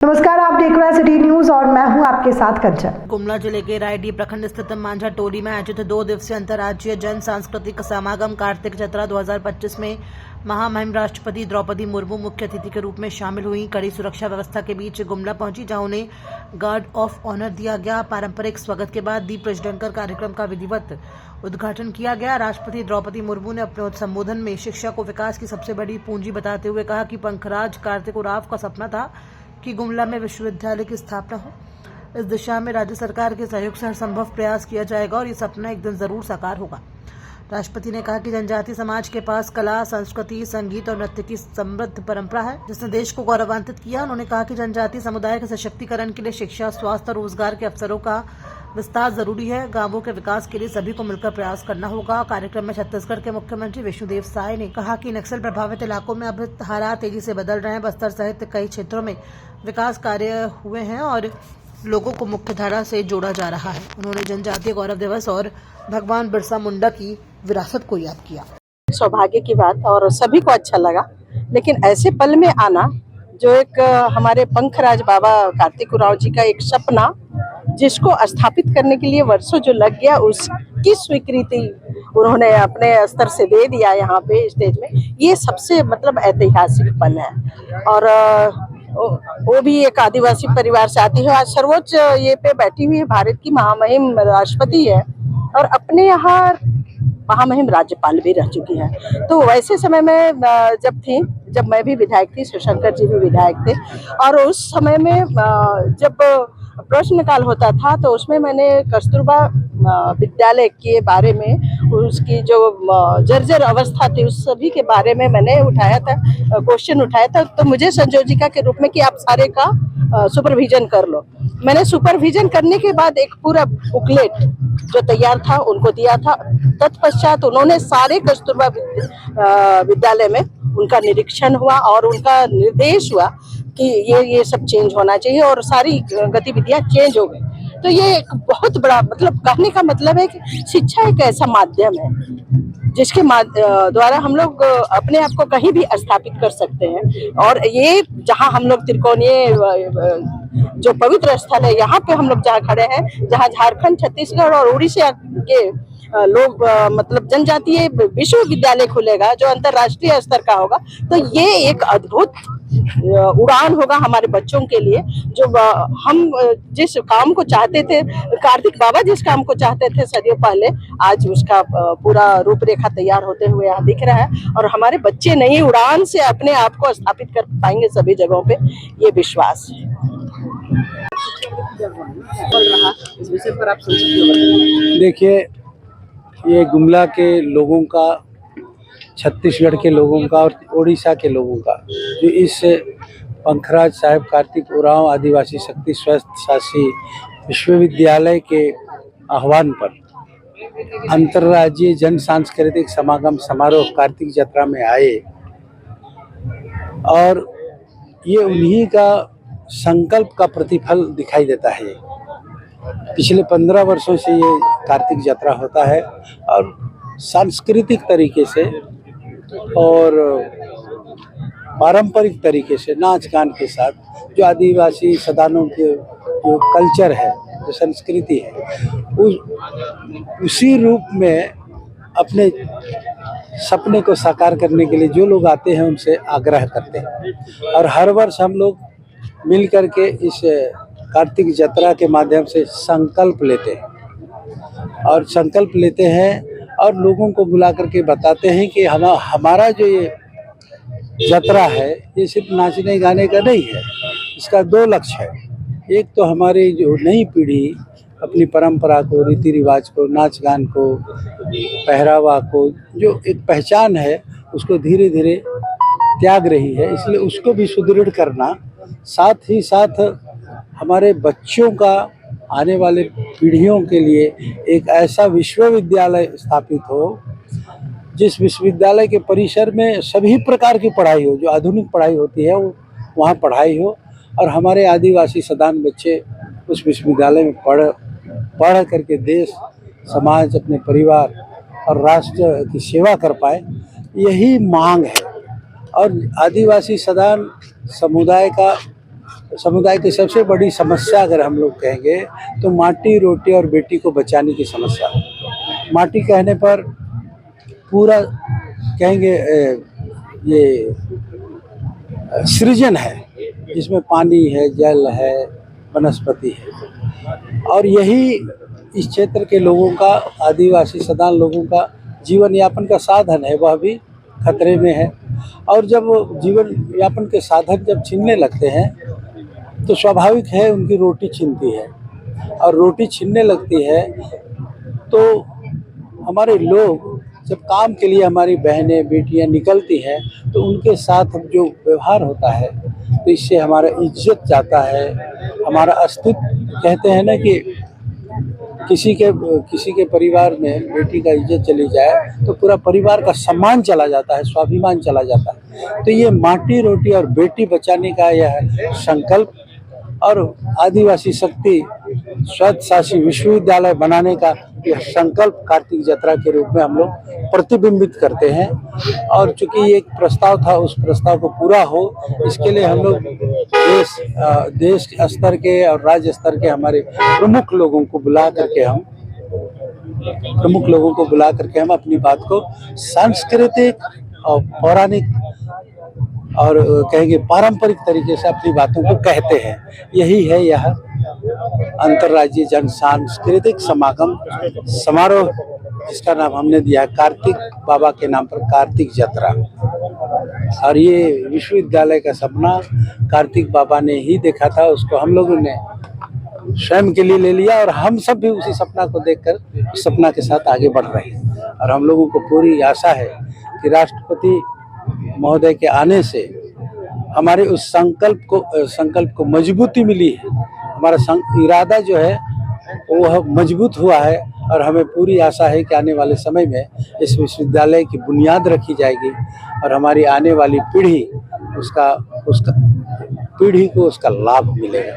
नमस्कार, आप देख रहे हैं सिटी न्यूज और मैं हूं आपके साथ कंचन। गुमला जिले के रायडीह प्रखंड स्थित मांझा टोली में आयोजित 2 दिवसीय अंतर्राज्यीय जन सांस्कृतिक समागम कार्तिक जत्रा 2025 में महामहिम राष्ट्रपति द्रौपदी मुर्मू मुख्य अतिथि के रूप में शामिल हुई। कड़ी सुरक्षा व्यवस्था के बीच गुमला पहुंची, जहां उन्हें गार्ड ऑफ ऑनर दिया गया। पारंपरिक स्वागत के बाद दीप प्रज्वलन कर कार्यक्रम का विधिवत उद्घाटन किया गया। राष्ट्रपति द्रौपदी मुर्मू ने अपने संबोधन में शिक्षा को विकास की सबसे बड़ी पूंजी बताते हुए कहा कि पंखराज कार्तिक उरांव का सपना था कि गुमला में विश्वविद्यालय की स्थापना हो। इस दिशा में राज्य सरकार के सहयोग से हर संभव प्रयास किया जाएगा और ये सपना एक दिन जरूर साकार होगा। राष्ट्रपति ने कहा कि जनजातीय समाज के पास कला, संस्कृति, संगीत और नृत्य की समृद्ध परंपरा है, जिसने देश को गौरवान्वित किया। उन्होंने कहा कि जनजातीय समुदाय के सशक्तिकरण के लिए शिक्षा, स्वास्थ्य और रोजगार के अवसरों का विस्तार जरूरी है। गांवों के विकास के लिए सभी को मिलकर प्रयास करना होगा। कार्यक्रम में छत्तीसगढ़ के मुख्यमंत्री विष्णुदेव साय ने कहा कि नक्सल प्रभावित इलाकों में अब हालात तेजी से बदल रहे हैं। बस्तर सहित कई क्षेत्रों में विकास कार्य हुए हैं और लोगों को मुख्यधारा से जोड़ा जा रहा है। उन्होंने जनजातीय गौरव दिवस और भगवान बिरसा मुंडा की विरासत को याद किया। सौभाग्य की बात और सभी को अच्छा लगा, लेकिन ऐसे पल में आना जो एक हमारे पंखराज बाबा कार्तिक उरांव जी का एक सपना, जिसको स्थापित करने के लिए वर्षों जो लग गया, उसकी स्वीकृति उन्होंने अपने स्तर से दे दिया यहाँ पे स्टेज में। ये सबसे मतलब ऐतिहासिक पल है। और वो भी एक आदिवासी परिवार से आती है। आज सर्वोच्च ये पे बैठी हुई भारत की महामहिम राष्ट्रपति है और अपने यहाँ महामहिम राज्यपाल भी रह चुकी है। तो वैसे समय में जब मैं भी विधायक थी, शिवशंकर जी भी विधायक थे, और उस समय में जब प्रश्नकाल होता था तो उसमें मैंने कस्तूरबा विद्यालय के बारे में, उसकी जो जर्जर अवस्था थी, उस सभी के बारे में मैंने उठाया था, क्वेश्चन उठाया था। तो मुझे संयोजिका के रूप में कि आप सारे का सुपरविजन कर लो। मैंने सुपरविजन करने के बाद एक पूरा बुकलेट जो तैयार था उनको दिया था। तत्पश्चात उन्होंने सारे कस्तूरबा विद्यालय में उनका निरीक्षण हुआ और उनका निर्देश हुआ कि ये सब चेंज होना चाहिए और सारी गतिविधियां चेंज हो गई। तो ये एक बहुत बड़ा मतलब कहने का मतलब है कि शिक्षा एक ऐसा माध्यम है जिसके द्वारा हम लोग अपने आप को कहीं भी स्थापित कर सकते हैं। और ये जहां हम लोग त्रिकोणीय जो पवित्र स्थल है, यहाँ पे हम लोग जहाँ खड़े हैं, जहाँ झारखंड, छत्तीसगढ़ और उड़ीसा के लोग मतलब जनजातीय विश्वविद्यालय खुलेगा जो अंतर्राष्ट्रीय स्तर का होगा, तो ये एक अद्भुत उड़ान होगा हमारे बच्चों के लिए। जो हम जिस काम को चाहते थे, कार्तिक बाबा जिस काम को चाहते थे सदियों पहले, आज उसका पूरा रूपरेखा तैयार होते हुए यहाँ दिख रहा है। और हमारे बच्चे नई उड़ान से अपने आप को स्थापित कर पाएंगे सभी जगहों पे, ये विश्वास है। इस विषय पर आप देखिए, ये गुमला के लोगों का, छत्तीसगढ़ के लोगों का और उड़ीसा के लोगों का, जो इस पंखराज साहब कार्तिक उरांव आदिवासी शक्ति स्वस्थ शासी विश्वविद्यालय के आह्वान पर अंतर्राज्यीय जन सांस्कृतिक समागम समारोह कार्तिक जत्रा में आए। और ये उन्हीं का संकल्प का प्रतिफल दिखाई देता है। पिछले 15 वर्षों से ये कार्तिक जत्रा होता है और सांस्कृतिक तरीके से और पारंपरिक तरीके से नाच गान के साथ, जो आदिवासी सदानों के जो कल्चर है, जो संस्कृति है, उसी रूप में अपने सपने को साकार करने के लिए जो लोग आते हैं उनसे आग्रह करते हैं। और हर वर्ष हम लोग मिल करके इस कार्तिक जत्रा के माध्यम से संकल्प लेते हैं और संकल्प लेते हैं और लोगों को बुला करके बताते हैं कि हमारा जो ये जत्रा है, ये सिर्फ नाचने गाने का नहीं है। इसका 2 लक्ष्य है। एक तो हमारी जो नई पीढ़ी अपनी परंपरा को, रीति रिवाज को, नाच गान को, पहरावा को, जो एक पहचान है, उसको धीरे धीरे त्याग रही है, इसलिए उसको भी सुदृढ़ करना। साथ ही साथ हमारे बच्चों का, आने वाले पीढ़ियों के लिए एक ऐसा विश्वविद्यालय स्थापित हो जिस विश्वविद्यालय के परिसर में सभी प्रकार की पढ़ाई हो, जो आधुनिक पढ़ाई होती है वो वहाँ पढ़ाई हो और हमारे आदिवासी सदान बच्चे उस विश्वविद्यालय में पढ़ करके देश, समाज, अपने परिवार और राष्ट्र की सेवा कर पाए, यही मांग है। और आदिवासी सदान समुदाय का समुदाय की सबसे बड़ी समस्या अगर हम लोग कहेंगे तो माटी, रोटी और बेटी को बचाने की समस्या। माटी कहने पर पूरा कहेंगे ये सृजन है, जिसमें पानी है, जल है, वनस्पति है, और यही इस क्षेत्र के लोगों का, आदिवासी सदान लोगों का जीवन यापन का साधन है, वह भी खतरे में है। और जब जीवन यापन के साधन जब छीनने लगते हैं तो स्वाभाविक है उनकी रोटी छीनती है, और रोटी छीनने लगती है तो हमारे लोग जब काम के लिए, हमारी बहनें बेटियां निकलती हैं तो उनके साथ जो व्यवहार होता है तो इससे हमारा इज्जत जाता है, हमारा अस्तित्व। कहते हैं ना कि किसी के परिवार में बेटी का इज्जत चली जाए तो पूरा परिवार का सम्मान चला जाता है, स्वाभिमान चला जाता है। तो ये माटी, रोटी और बेटी बचाने का यह संकल्प और आदिवासी शक्ति स्वयं शासी विश्वविद्यालय बनाने का यह संकल्प कार्तिक जत्रा के रूप में हम लोग प्रतिबिंबित करते हैं। और चूंकि ये एक प्रस्ताव था, उस प्रस्ताव को पूरा हो इसके लिए हम लोग देश स्तर के और राज्य स्तर के हमारे प्रमुख लोगों को बुला करके हम अपनी बात को सांस्कृतिक और पौराणिक और कहेंगे पारंपरिक तरीके से अपनी बातों को कहते हैं। यही है यह अंतर्राज्यीय जन सांस्कृतिक समागम समारोह, जिसका नाम हमने दिया कार्तिक बाबा के नाम पर कार्तिक जत्रा। और ये विश्वविद्यालय का सपना कार्तिक बाबा ने ही देखा था, उसको हम लोगों ने स्वयं के लिए ले लिया और हम सब भी उसी सपना को देखकर उस सपना के साथ आगे बढ़ रहे हैं। और हम लोगों को पूरी आशा है कि राष्ट्रपति महोदय के आने से हमारे उस संकल्प को मजबूती मिली है, हमारा इरादा जो है वो मजबूत हुआ है। और हमें पूरी आशा है कि आने वाले समय में इस विश्वविद्यालय की बुनियाद रखी जाएगी और हमारी आने वाली पीढ़ी को उसका लाभ मिलेगा।